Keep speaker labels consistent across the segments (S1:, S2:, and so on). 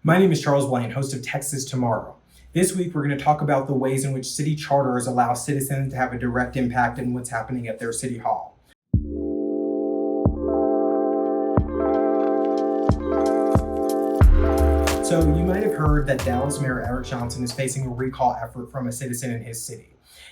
S1: My name is Charles Blaine, host of Texas Tomorrow. This week, we're going to talk about the ways in which city charters allow citizens to have a direct impact in what's happening at their city hall. So you might have heard that Dallas Mayor Eric Johnson is facing a recall effort from a citizen in his city.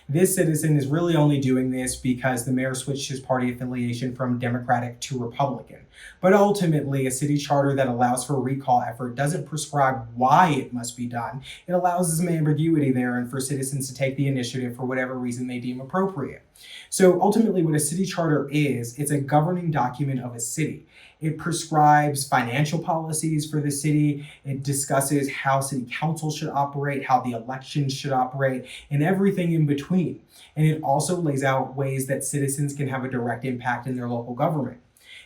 S1: This citizen is really only doing this because the mayor switched his party affiliation from Democratic to Republican. But ultimately, a city charter that allows for a recall effort doesn't prescribe why it must be done. It allows some ambiguity there and for citizens to take the initiative for whatever reason they deem appropriate. So ultimately, what a city charter is, it's a governing document of a city. It prescribes financial policies for the city. It discusses how city council should operate, how the elections should operate, and everything in between. And it also lays out ways that citizens can have a direct impact in their local government.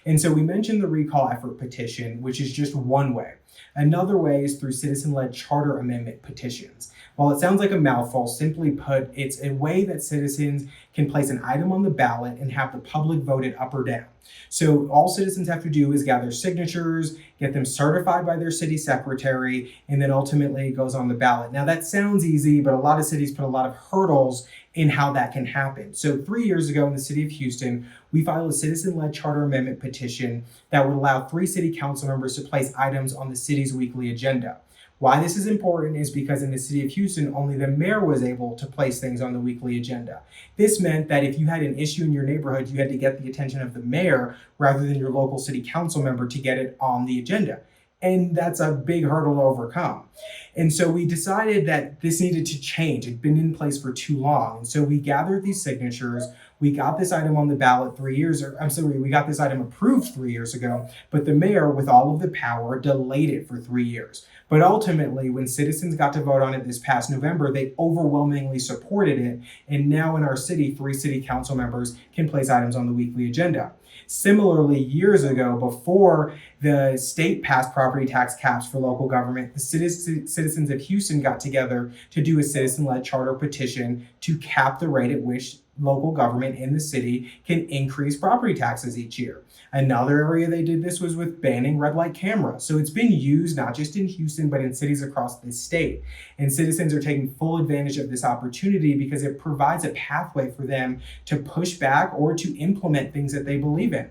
S1: And so we mentioned the recall effort petition, which is just one way. Another way is through citizen-led charter amendment petitions. While it sounds like a mouthful, simply put, it's a way that citizens can place an item on the ballot and have the public vote it up or down. So all citizens have to do is gather signatures, get them certified by their city secretary, and then ultimately it goes on the ballot. Now that sounds easy, but a lot of cities put a lot of hurdles in how that can happen. So 3 years ago in the city of Houston, we filed a citizen-led charter amendment petition that would allow 3 city council members to place items on the city's weekly agenda. Why this is important is because in the city of Houston, only the mayor was able to place things on the weekly agenda. This meant that if you had an issue in your neighborhood, you had to get the attention of the mayor rather than your local city council member to get it on the agenda. And that's a big hurdle to overcome. And so we decided that this needed to change. It'd been in place for too long. And so we gathered these signatures. We got this item on the ballot we got this item approved 3 years ago, but the mayor, with all of the power, delayed it for 3 years. But ultimately, when citizens got to vote on it this past November, they overwhelmingly supported it. And now in our city, 3 city council members can place items on the weekly agenda. Similarly, years ago, before the state passed property tax caps for local government, the citizens of Houston got together to do a citizen-led charter petition to cap the rate at which local government in the city can increase property taxes each year. Another area they did this was with banning red light cameras. So it's been used not just in Houston, but in cities across the state. And citizens are taking full advantage of this opportunity because it provides a pathway for them to push back or to implement things that they believe in.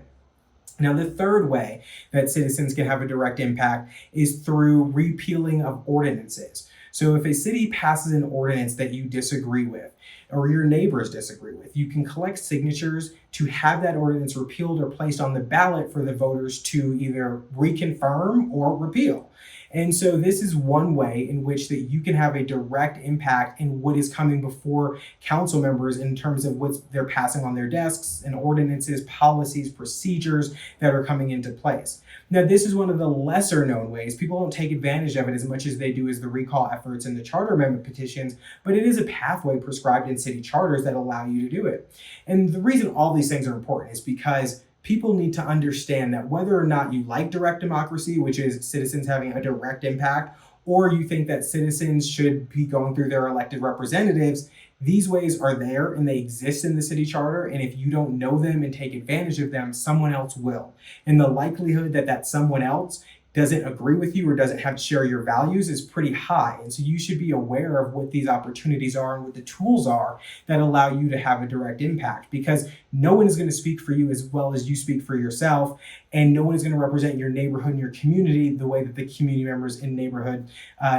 S1: Now, the third way that citizens can have a direct impact is through repealing of ordinances. So if a city passes an ordinance that you disagree with, or your neighbors disagree with, you can collect signatures to have that ordinance repealed or placed on the ballot for the voters to either reconfirm or repeal. And so this is one way in which that you can have a direct impact in what is coming before council members in terms of what they're passing on their desks and ordinances, policies, procedures that are coming into place. Now, this is one of the lesser known ways. People don't take advantage of it as much as they do as the recall efforts and the charter amendment petitions, but it is a pathway prescribed in city charters that allow you to do it. And the reason all these things are important is because people need to understand that whether or not you like direct democracy, which is citizens having a direct impact, or you think that citizens should be going through their elected representatives, these ways are there and they exist in the city charter. And if you don't know them and take advantage of them, someone else will. And the likelihood that that someone else doesn't agree with you or doesn't have to share your values is pretty high. And so you should be aware of what these opportunities are and what the tools are that allow you to have a direct impact, because no one is going to speak for you as well as you speak for yourself. And no one is going to represent your neighborhood and your community the way that the community members and neighborhood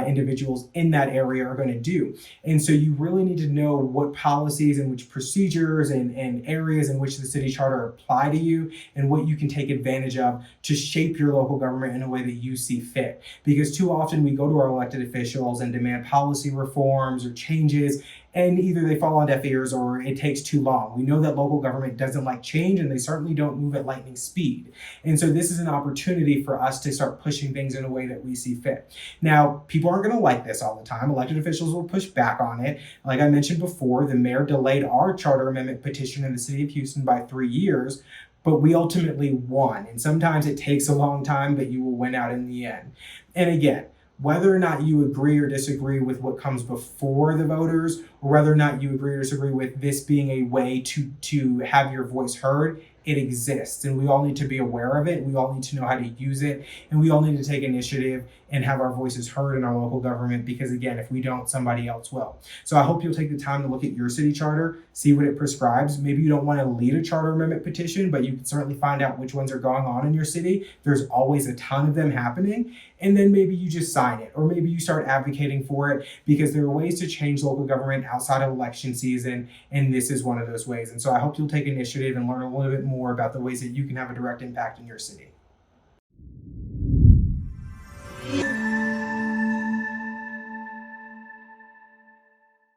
S1: individuals in that area are going to do. And so you really need to know what policies and which procedures and areas in which the city charter apply to you and what you can take advantage of to shape your local government in a way that you see fit. Because too often we go to our elected officials and demand policy reforms or changes, and either they fall on deaf ears or it takes too long. We know that local government doesn't like change, and they certainly don't move at lightning speed. And so this is an opportunity for us to start pushing things in a way that we see fit. Now, people aren't going to like this all the time. Elected officials will push back on it. Like I mentioned before, the mayor delayed our charter amendment petition in the city of Houston by 3 years, but we ultimately won. And sometimes it takes a long time, but you will win out in the end. And again, whether or not you agree or disagree with what comes before the voters, or whether or not you agree or disagree with this being a way to have your voice heard, it exists, and we all need to be aware of it. We all need to know how to use it, and we all need to take initiative and have our voices heard in our local government, because again, if we don't, somebody else will. So I hope you'll take the time to look at your city charter, see what it prescribes. Maybe you don't want to lead a charter amendment petition, but you can certainly find out which ones are going on in your city. There's always a ton of them happening. And then maybe you just sign it, or maybe you start advocating for it, because there are ways to change local government outside of election season, and this is one of those ways. And so I hope you'll take initiative and learn a little bit more about the ways that you can have a direct impact in your city.